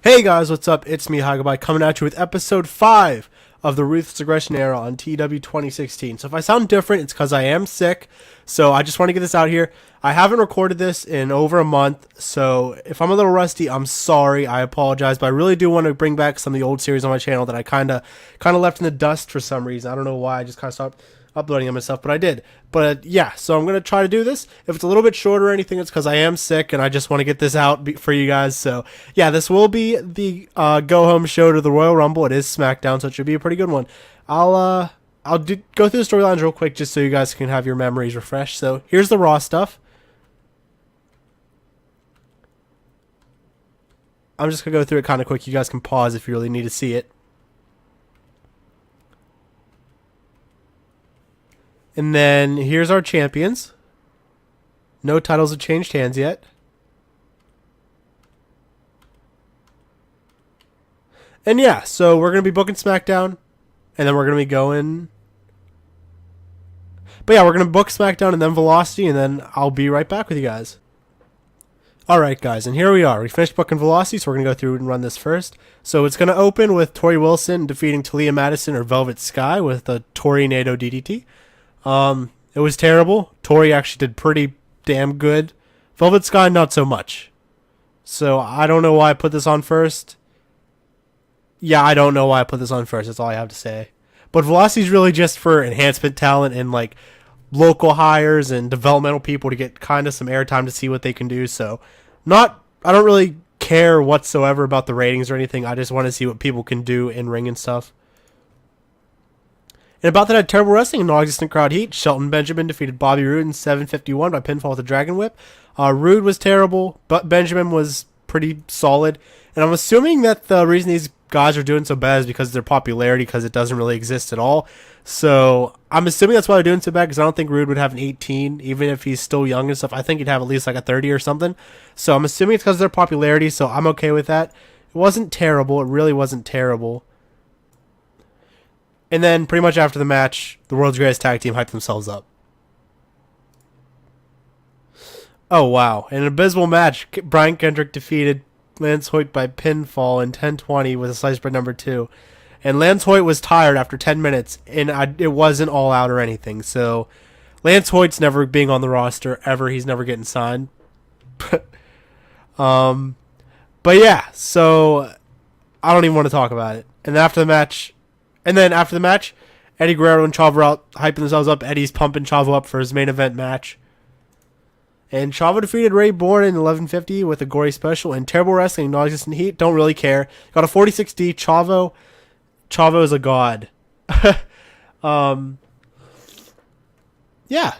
Hey guys, what's up? It's me, Hagabai, coming at you with episode 5 of the Ruthless Aggression Era on TEW 2016. So if I sound different, it's because I am sick. So I just want to get this out here. I haven't recorded this in over a month, so if I'm a little rusty, I'm sorry. I apologize, but I really do want to bring back some of the old series on my channel that I kind of left in the dust for some reason. I don't know why. I just kind of stopped uploading them and stuff, but I did. But yeah, so I'm going to try to do this. If it's a little bit shorter or anything, it's because I am sick and I just want to get this out for you guys. So yeah, this will be the go-home show to the Royal Rumble. It is Smackdown, so it should be a pretty good one. I'll go through the storylines real quick just so you guys can have your memories refreshed. So here's the Raw stuff. I'm just going to go through it kind of quick. You guys can pause if you really need to see it. And then here's our champions. No titles have changed hands yet. And yeah, so we're going to be booking Smackdown. And then we're going to be going... But yeah, we're going to book Smackdown and then Velocity. And then I'll be right back with you guys. Alright guys, and here we are. We finished booking Velocity, so we're going to go through and run this first. So it's going to open with Tori Wilson defeating Talia Madison or Velvet Sky with a Tori Nato DDT. It was terrible. Tori actually did pretty damn good. Velvet Sky, not so much. So I don't know why I put this on first. Yeah, I don't know why I put this on first. That's all I have to say. But Velocity's really just for enhancement talent and like local hires and developmental people to get kind of some airtime to see what they can do. So I don't really care whatsoever about the ratings or anything. I just want to see what people can do in ring and stuff. And about that, had terrible wrestling and non-existent crowd heat. Shelton Benjamin defeated Bobby Roode in 7:51 by pinfall with a Dragon Whip. Roode was terrible, but Benjamin was pretty solid. And I'm assuming that the reason these guys are doing so bad is because of their popularity, because it doesn't really exist at all. So I'm assuming that's why they're doing so bad, because I don't think Roode would have an 18, even if he's still young and stuff. I think he'd have at least like a 30 or something. So I'm assuming it's because of their popularity, so I'm okay with that. It wasn't terrible. It really wasn't terrible. And then, pretty much after the match, the World's Greatest Tag Team hyped themselves up. Oh, wow. In an abysmal match, Brian Kendrick defeated Lance Hoyt by pinfall in 10:20 with a slice bread number 2. And Lance Hoyt was tired after 10 minutes, and it wasn't all out or anything. So, Lance Hoyt's never being on the roster ever. He's never getting signed. But yeah, so I don't even want to talk about it. And after the match... Eddie Guerrero and Chavo are out hyping themselves up. Eddie's pumping Chavo up for his main event match. And Chavo defeated Ray Bourne in 11:50 with a gory special. And terrible wrestling, non-existent heat. Don't really care. Got a 46D. Chavo is a god. Yeah.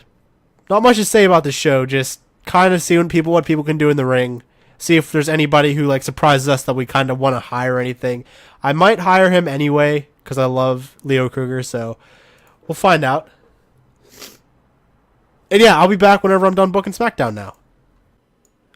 Not much to say about this show. Just kind of see what people can do in the ring. See if there's anybody who like surprises us that we kind of want to hire or anything. I might hire him anyway, because I love Leo Kruger, so we'll find out. And yeah, I'll be back whenever I'm done booking Smackdown now.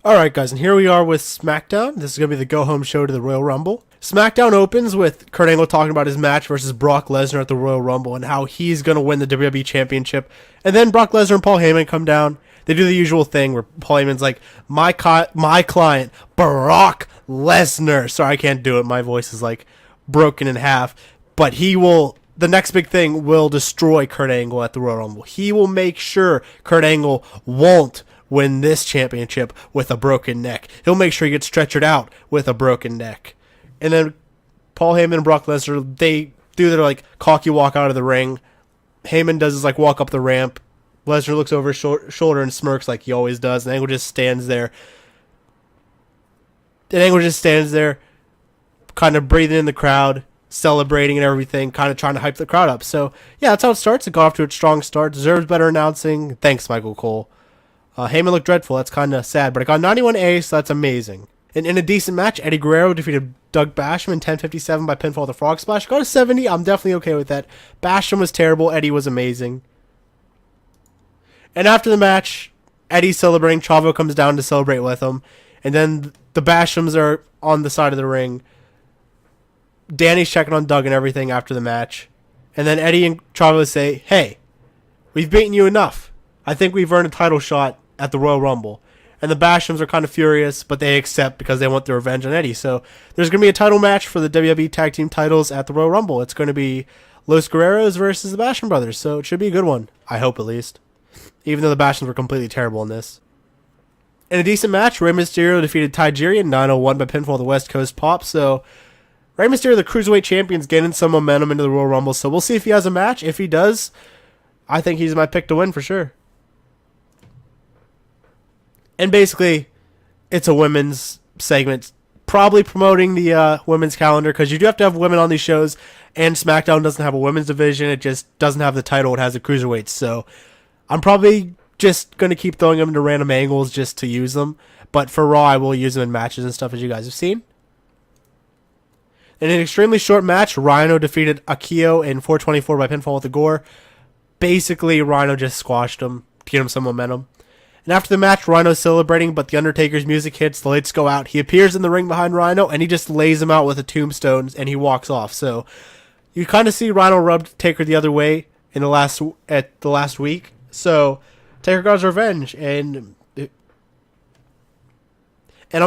Alright guys, and here we are with Smackdown. This is going to be the go-home show to the Royal Rumble. Smackdown opens with Kurt Angle talking about his match versus Brock Lesnar at the Royal Rumble and how he's going to win the WWE Championship. And then Brock Lesnar and Paul Heyman come down. They do the usual thing where Paul Heyman's like, my client, Brock Lesnar. Sorry, I can't do it. My voice is like broken in half. But the next big thing will destroy Kurt Angle at the Royal Rumble. He will make sure Kurt Angle won't win this championship with a broken neck. He'll make sure he gets stretchered out with a broken neck. And then Paul Heyman and Brock Lesnar, they do their like cocky walk out of the ring. Heyman does his like walk up the ramp. Lesnar looks over his shoulder and smirks like he always does. And Angle just stands there. Kind of breathing in the crowd, celebrating and everything, kind of trying to hype the crowd up. So, yeah, that's how it starts. It got off to a strong start. Deserves better announcing. Thanks, Michael Cole. Heyman looked dreadful. That's kind of sad. But it got 91A, so that's amazing. And in a decent match, Eddie Guerrero defeated Doug Basham in 10:57 by pinfall with a frog splash. Got a 70. I'm definitely okay with that. Basham was terrible. Eddie was amazing. And after the match, Eddie's celebrating. Chavo comes down to celebrate with him. And then the Bashams are on the side of the ring. Danny's checking on Doug and everything after the match. And then Eddie and Chavo say, hey, we've beaten you enough. I think we've earned a title shot at the Royal Rumble. And the Bashams are kind of furious, but they accept because they want their revenge on Eddie. So there's going to be a title match for the WWE Tag Team titles at the Royal Rumble. It's going to be Los Guerreros versus the Basham brothers. So it should be a good one. I hope, at least. Even though the Bashams were completely terrible in this. In a decent match, Rey Mysterio defeated Tajiri in 901 by pinfall at the West Coast Pop. So Rey Mysterio, the Cruiserweight Champion, is getting some momentum into the Royal Rumble. So we'll see if he has a match. If he does, I think he's my pick to win for sure. And basically, it's a women's segment, probably promoting the women's calendar, because you do have to have women on these shows, and SmackDown doesn't have a women's division. It just doesn't have the title. It has the Cruiserweights. So I'm probably just going to keep throwing them into random angles just to use them. But for Raw, I will use them in matches and stuff, as you guys have seen. In an extremely short match, Rhino defeated Akio in 424 by pinfall with the Gore. Basically, Rhino just squashed him to get him some momentum. And after the match, Rhino's celebrating, but the Undertaker's music hits, the lights go out. He appears in the ring behind Rhino, and he just lays him out with a tombstone, and he walks off. So you kind of see Rhino rub Taker the other way in the last week. So Taker got his revenge, and I'm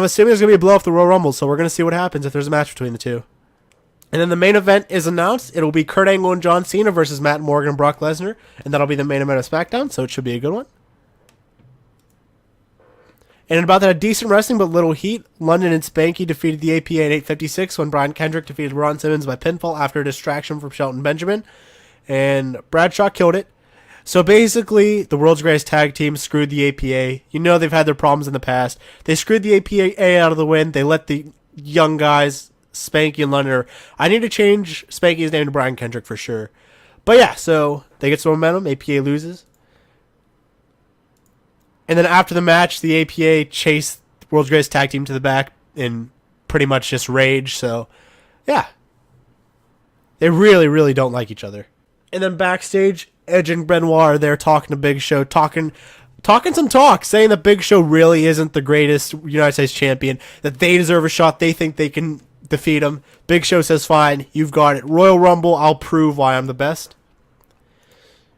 assuming there's going to be a blow off the Royal Rumble, so we're going to see what happens if there's a match between the two. And then the main event is announced. It'll be Kurt Angle and John Cena versus Matt Morgan and Brock Lesnar, and that'll be the main event of SmackDown, so it should be a good one. And in about that decent wrestling but little heat, London and Spanky defeated the APA at 8:56 when Brian Kendrick defeated Ron Simmons by pinfall after a distraction from Shelton Benjamin. And Bradshaw killed it. So basically, the world's greatest tag team screwed the APA. You know they've had their problems in the past. They screwed the APA out of the win. They let the young guys, Spanky and London. I need to change Spanky's name to Brian Kendrick for sure. But yeah, so they get some momentum. APA loses. And then after the match, the APA chased the world's greatest tag team to the back and pretty much just rage. So, yeah. They really, really don't like each other. And then backstage, Edge and Benoit are there talking to Big Show, talking some talk, saying that Big Show really isn't the greatest United States champion, that they deserve a shot, they think they can defeat him. Big Show says, fine, you've got it. Royal Rumble, I'll prove why I'm the best.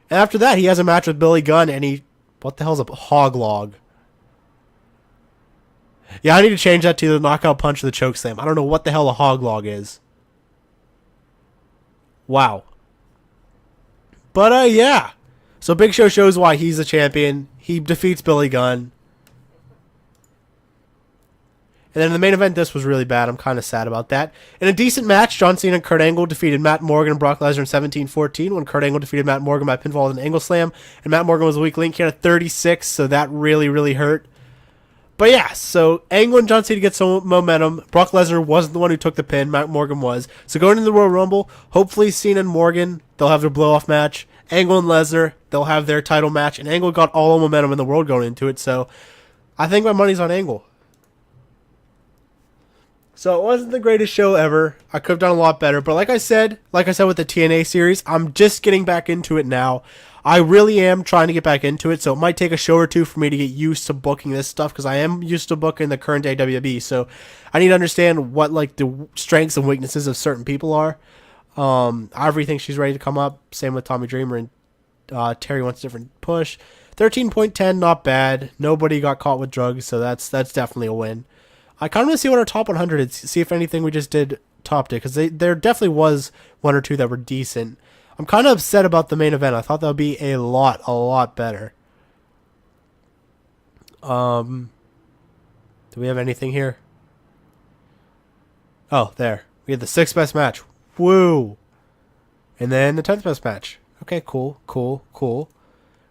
And after that, he has a match with Billy Gunn, and what the hell's a hog log? Yeah, I need to change that to the knockout punch or the choke slam. I don't know what the hell a hog log is. Wow. But, yeah. So Big Show shows why he's the champion. He defeats Billy Gunn. And then in the main event, this was really bad. I'm kind of sad about that. In a decent match, John Cena and Kurt Angle defeated Matt Morgan and Brock Lesnar in 17-14 when Kurt Angle defeated Matt Morgan by pinfall with an angle slam. And Matt Morgan was a weak link. He had a 36, so that really, really hurt. But yeah, so Angle and John Cena get some momentum. Brock Lesnar wasn't the one who took the pin. Matt Morgan was. So going into the Royal Rumble, hopefully Cena and Morgan, they'll have their blow-off match. Angle and Lesnar, they'll have their title match. And Angle got all the momentum in the world going into it. So I think my money's on Angle. So it wasn't the greatest show ever. I could have done a lot better. But like I said with the TNA series, I'm just getting back into it now. I really am trying to get back into it. So it might take a show or two for me to get used to booking this stuff, because I am used to booking the current day WWE. So I need to understand what like the strengths and weaknesses of certain people are. Ivory thinks she's ready to come up. Same with Tommy Dreamer, and Terry wants a different push. 13.10, not bad. Nobody got caught with drugs, so that's definitely a win. I kind of want to see what our top 100 is, see if anything we just did topped it, because there definitely was one or two that were decent. I'm kind of upset about the main event. I thought that would be a lot better. Do we have anything here? Oh, there. We had the 6th best match. Woo! And then the 10th best match. Okay, cool.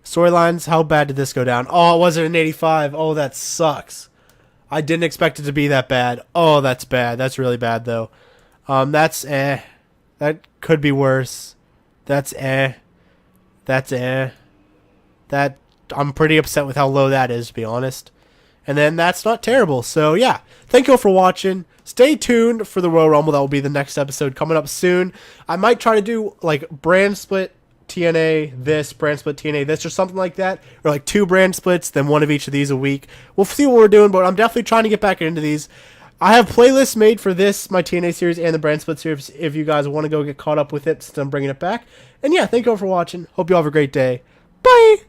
Storylines, how bad did this go down? Oh, it wasn't an 85. Oh, that sucks. I didn't expect it to be that bad. Oh, that's bad. That's really bad, though. That's eh. That could be worse. That's eh. That's eh. That, I'm pretty upset with how low that is, to be honest. And then that's not terrible. So, yeah. Thank you all for watching. Stay tuned for the Royal Rumble. That will be the next episode coming up soon. I might try to do, like, brand split TNA this, brand split TNA this, or something like that, or like 2 brand splits, then 1 of each of these a week. We'll see what we're doing, but I'm definitely trying to get back into these. I have playlists made for this, my TNA series, and the brand split series, if you guys want to go get caught up with it, since I'm bringing it back. And yeah, thank you all for watching. Hope you all have a great day. Bye!